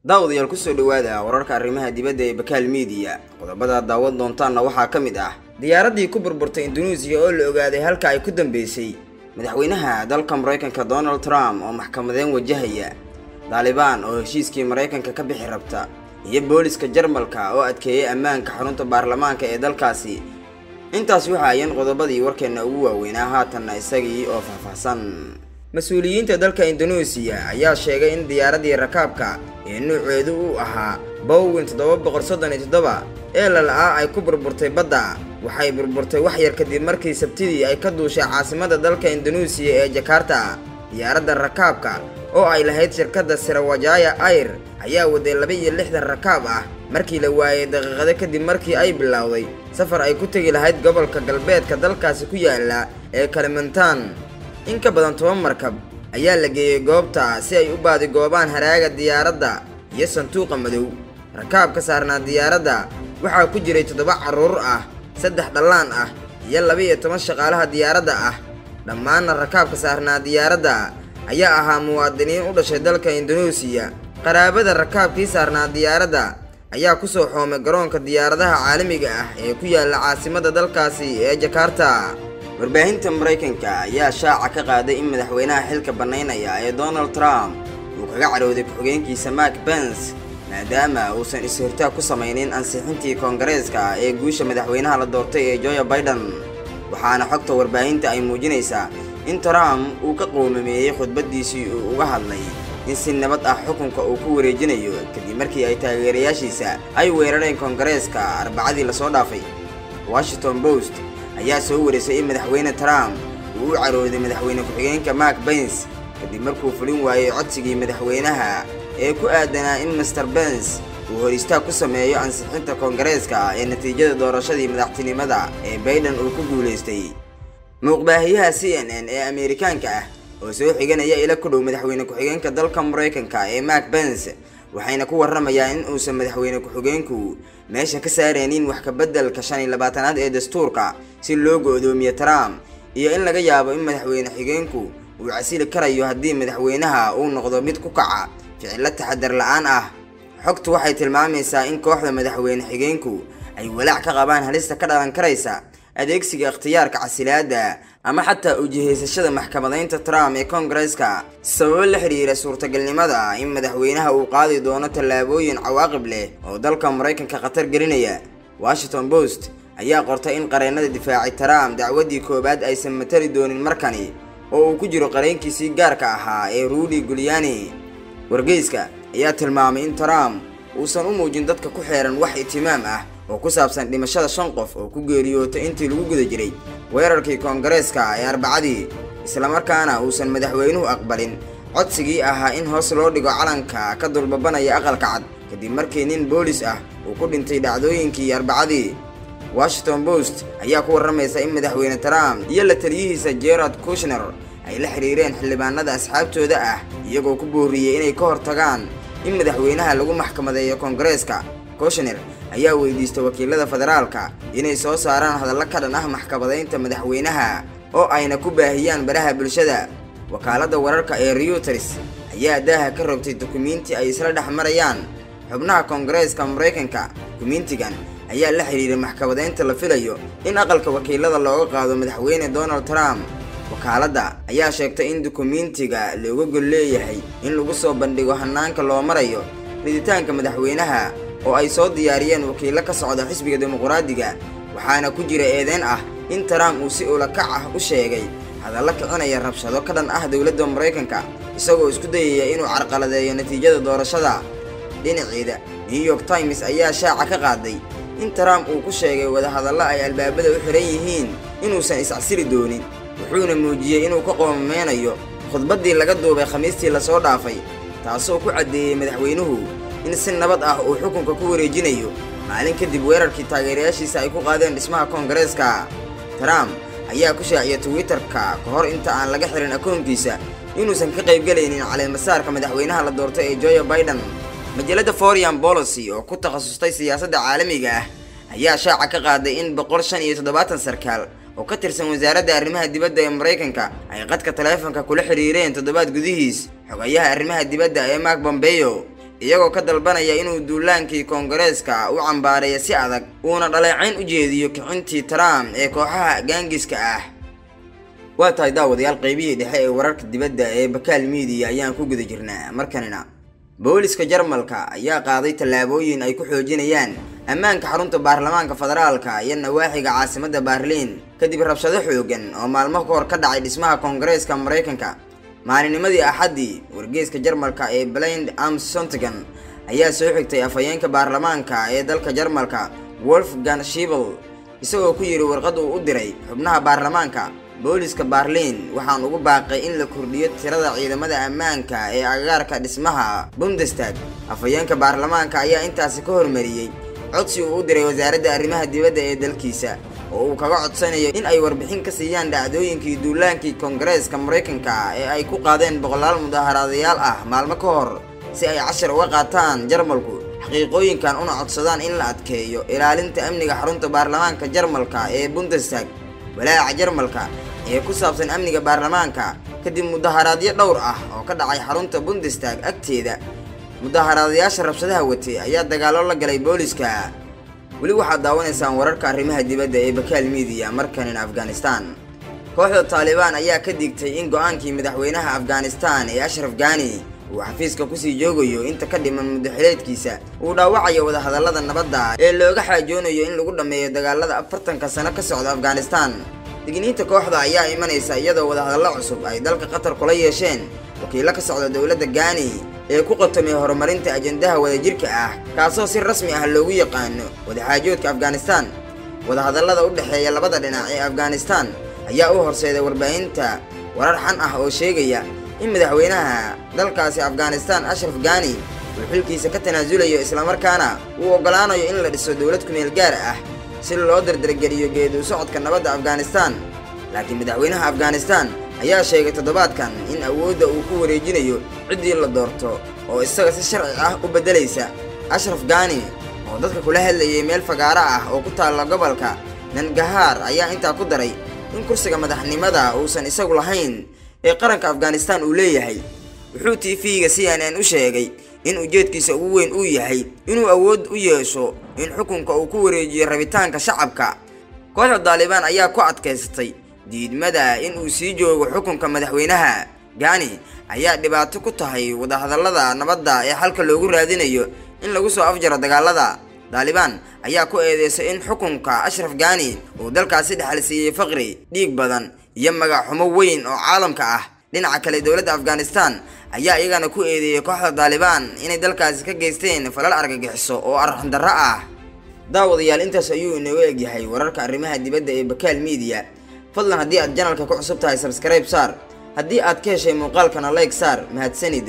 daawadayaal ku soo dhawaada wararka arrimaha dibadda ee Bakaal Media. Qodobada daawad doontaana waxaa ka mid ah diyaaradii ku burburtay Indonesia oo la ogaaday halka ay ku dambeysay. Madaxweynaha dalka Mareykanka Donald Trump oo maxkamadeen wajahaya. Taliban oo heshiiskii Mareykanka ka bixi rabta. Iyo booliska Jarmalka oo adkeeyay ammaanka xarunta baarlamaanka ee dalkaasi. Intaas waxa ay qodobadii warkeena ugu waaweynaa haatanna isagii oo faahfaahsan. Mas'uuliyiinta dalka Indonesia ayaa sheegay in diyaaradii rakaabka ee nuuceedu uu ahaa Boeing 737 ee lalaa ay ku burburtay badda. Waxay burburtay wax yar kadib markii Sabtidii ay ka duushay caasimada dalka Indonesia ee Jakarta. Diyaaradda rakaabka oo ay lahayd shirkadda Sriwijaya Air ayaa waday 62 rakaab ah markii la waayay daqiiqado kadib markii ay bilowday safar ay ku tagi lahayd gobolka galbeedka dalkaasi ku yaala ee Kalimantan. In ka badan 10 markab ayaa la geeyay goobta si ay u baadi goobaan haraaga diyaaradda iyo sanduuqa madow. Rakaabka saarnaa diyaaradda waxaa ku jiray 7 carruur ah, 3 dhalaan ah iyo 12 shaqaalaha diyaaradda ah. Dhammaan rakaabka saarnaa diyaaradda ayaa ahaa muwaadiniin u dhashay dalka Indonesia. Qaraabada rakaabkii saarnaa diyaaradda ayaa ku soo xoomay garoonka diyaaradaha caalamiga ah ee ku yaala caasimada dalkaasi ee Jakarta. Warbaahinta Mareykanka ayaa shaaca ka qaaday in madaxweynaha xilka banaynaya ee Donald Trump uu kaga carooday ku-xigeenkiisa Mike Pence maadaama uusan is-hortaag ku samaynin ansixintii Koongareeska ee guusha madaxweynaha la doortay ee Joe Biden. Waxaana xogta warbaahinta ay muujinaysaa in Trump uu ka qoomameeyay khudbadiisii uu uga hadlay in si nabad ah xukunka uu ku wareejinayo kadib markii ay taageerayaashiisa ay weerareen Koongareeska Arbacadii la soo dhaafay. Washington Post ayaa soo wareysay in madaxweyne Trump uu u carooday madaxweyne ku-xigeenka Mike Pence kadib markuu fulin waayay codsigii madaxweynaha ee ku aadanaa in Mr. Pence uu hor istaag ku sameeyo ansixinta Koongareeska ee natiijada doorashadii madaxtinimada ee Biden uu ku guuleystay. Muuqbaahiyaha CNN ee Ameerikaanka ah oo soo xiganaya ila ku dhow madaxweyne ku-xigeenka dalka Mareykanka ee Mike Pence waxayna ku waramayaan in uusan madaxweyne ku-xigeenku meesha ka saareenin wax ka beddelka 25aad ee dastuurka si loo go'doomiyo Trump iyo in laga yaabo in madaxweyne xigeenku uu casili karayo haddii madaxweynaha uu noqdo mid ku kaca ficilo taxadar la'aan ah. Xogtu waxay tilmaamaysaa in kooxda madaxweyne xigeenku ay walaac ka qabaan halista ka dhalan karaysa adeegsiga ikhtiyaarka casilaadda ama xataa u jihaysashada maxkamadaynta Trump ee Koongareeska sababo la xiriira suurtagalnimada in madaxweynaha uu qaadi doono tallaabooyin cawaaqib leh oo dalka Mareykanka khatar gelinaya. Washington Post ayaa qortay in qareennada difaacay Trump dacwadii koobaad aysan matali doonin markani oo uu ku jiro qareenkiisii gaarka ahaa ee Rudy Giuliani. Wargeyska ayaa tilmaamay in Trump uusan u muujin dadka ku xeeran wax ihtimaam ah oo ku saabsan dhimashada 5 qof oo ku geeriyootay intii lagu guda jiray weerarkii Koongareeska ee Arbacadii, isla markaana uusan madaxweynuhu aqbalin codsigii ahaa in hoos loo dhigo calanka ka dulbabanaya aqalka cad kadib markii nin boolis ah uu ku dhintay dhacdooyinkii Arbacadii. Washington Post ayaa ku waramaysa in madaxweyne Trump iyo la taliyihiisa Jared Kushner ay la xiriireen xildhibaanada asxaabtooda ah iyagoo ku booriyay inay ka hortagaan in madaxweynaha lagu maxkamadeeyo Koongareeska. Kushner ayaa weydiistay wakiilada federaalka inay soo saaraan hadallo ka dhan ah maxkamadaynta madaxweynaha oo ayna ku baahiyaan baraha bulshada. Wakaaladda wararka ee Reuters ayaa daaha ka rogtay dukumiinti ay isla dhexmarayaan xubnaha Koongareeska Mareykanka. Dukumiintigan ayaa la xiriiray maxkamadaynta la filayo in aqalka wakiilada looga qaado madaxweyne Donald Trump. Wakaaladda ayaa sheegtay in dukumiintiga looga gol leeyahay in lagu soo bandhigo hanaanka loo marayo riditaanka madaxweynaha oo ay soo diyaariyeen wakiilo ka socda xisbiga dimuqraadiga. Waxaana ku jira eedeyn ah in Trump uu si ula kac ah u sheegay hadallo kicinaya rabshado ka dhan ah dowladda Mareykanka isagoo isku dayaya inuu carqaladeeyo natiijada doorashada. Dhinaceeda, New York Times ayaa shaaca ka qaaday in Trump uu ku sheegay wadahadallo ay albaabada u xiran yihiin inuusan is-casili doonin, wuxuuna muujiyay inuu ka qoomameynayo khudbadii laga duubay Khamiistii la soo dhaafay taasoo ku cadeeyay madaxweynuhu in si nabad ah uu xukunka ku wareejinayo maalin kadib weerarkii taageerayaashiisa ay ku qaadeen dhismaha Koongareeska. Trump ayaa ku shaaciyay Twitter-ka ka hor inta aan laga xirin akoonkiisa inuusan ka qayb galaynin caleemasaarka madaxweynaha la doortay ee Joe Biden. Majalada Foreign Policy oo ku takhasustay siyaasadda caalamiga ah ayaa shaaca ka qaaday in 175 sarkaal oo ka tirsan wasaaradda arrimaha dibadda ee Mareykanka ay qadka taleefanka kula xiriireen 7 gudihiis xogayaha arrimaha dibadda ee Mark Pompeo iyagoo ka dalbanaya inuu duulaankii koongareeska u cambaareeyo si adag uuna dhaleecayn u jeediyo kicintii Trump ee kooxaha gaangiska ah. waa tahay daawadayaal qaybihii dhexe ee wararka dibadda ee Bakaal Media ayaan ku guda jirnaa. markanina booliska Jarmalka ayaa qaaday tallaabooyin ay ku xoojinayaan ammaanka xarunta baarlamaanka federaalka iyo nawaaxiga caasimadda Berlin kadib rabshado xoogan oo maalmo ka hor ka dhacay dhismaha koongareeska Mareykanka. maalinimadii Axadii, wargeyska Jarmalka ee Blind am Sonntag ayaa soo xigtay afhayeenka baarlamaanka ee dalka Jarmalka Wolfgang Schäuble isagoo ku yiri warqad uu u diray xubnaha baarlamaanka booliska Berlin waxaan ugu baaqay in la kordhiyo tirada ciidamada ammaanka ee agagaarka dhismaha Bundestag. afhayeenka baarlamaanka ayaa intaasi ka hormariyay codsi uu u diray wasaaradda arrimaha dibadda ee dalkiisa oo uu kaga codsanayo in ay warbixin ka siiyaan dhacdooyinkii duulaankii koongareeska Mareykanka ee ay ku qaadeen boqolaal mudaharaadayaal ah maalmo ka hor si ay cashar uga qaataan Jarmalku xaqiiqooyinkan una codsadaan in la adkeeyo ilaalinta amniga xarunta baarlamaanka Jarmalka ee Bundestag. walaaca Jarmalka ee ku saabsan amniga baarlamaanka kadib mudaharaadyo dhowr ah oo ka dhacay xarunta Bundestag agteeda. mudaharaadayaasha rabshadaha watay ayaa dagaalo la galay booliska. weli waxaad daawanaysaan wararka arrimaha dibadda ee Bakaal Media. markanina Afghanistan, kooxda Taliban ayaa ka digtay in go'aankii madaxweynaha Afghanistan ee Ashraf Ghani uu xafiiska ku sii joogayo inta ka dhiman muddaxileedkiisa uu dhaawacayo wadahadallada nabadda ee looga xaajoonayo in lagu dhameeyo dagaalada 40 sano ka socda Afghanistan. digniinta kooxda ayaa imanaysa iyadoo wadahadallo cusub ay dalka Qatar kula yeesheen wakiilo ka socda dowladda Ghani ee ku qatamay horumarinta ajendaha wadajirka ah kaasoo si rasmi ah loogu yaqaano wadaxaajoodka Afghanistan. wadahadallada u dhaxeeya labada dhinac ee Afghanistan ayaa u horseeday warbaahinta warar xan ah oo sheegaya in madaxweynaha dalkaasi Afghanistan Ashraf Ghani uu xilkiisa ka tanaasulayo isla markaana uu ogolaanayo in la dhiso dowlad ku meel gaar ah si loo dardargeliyo geedi u socodka nabadda Afghanistan. laakiin madaxweynaha Afghanistan ayaa sheegay toddobaadkan in awoodda uu ku wareejinayo ciddii la doorto oo isaga si sharci ah u bedelaysa. Ashraf Ghani oo dadka kula hadlayay meel fagaara ah oo ku taala gobolka Nangarhar ayaa intaa ku daray in kursiga madaxnimada uusan isagu lahayn ee qaranka Afghanistan uu leeyahay. wuxuu TV-ga CNN u sheegay in ujeedkiisa ugu weyn uu yahay inuu awood u yeesho in xukunka uu ku wareejiyo rabitaanka shacabka. kooxda Taliban ayaa ku adkaysatay diidmada in uu sii joogo xukunka madaxweynaha. Ghani ayaa dhibaato ku tahay wadahadallada nabadda ee xalka loogu raadinayo in lagu soo afjaro dagaalada. Taliban ayaa ku eedeysay in xukunka Ashraf Ghani uu dalkaasi dhaxal siiyay faqri, dhiig badan iyo magac xumo weyn oo caalamka ah. dhinaca kale dowladda Afghanistan ayaa iyagana ku eedeeyay kooxda Taliban inay dalkaasi ka geysteen falal argagixiso oo arxan darro ah. daawadayaal intaas ayuu inoo eegyahay wararka arrimaha dibadda ee Bakaal Media. fadlan haddii aad channelka ku cusub tahay subscribe saar, haddii aad ka heshay muuqaalkana like saar. mahadsanid.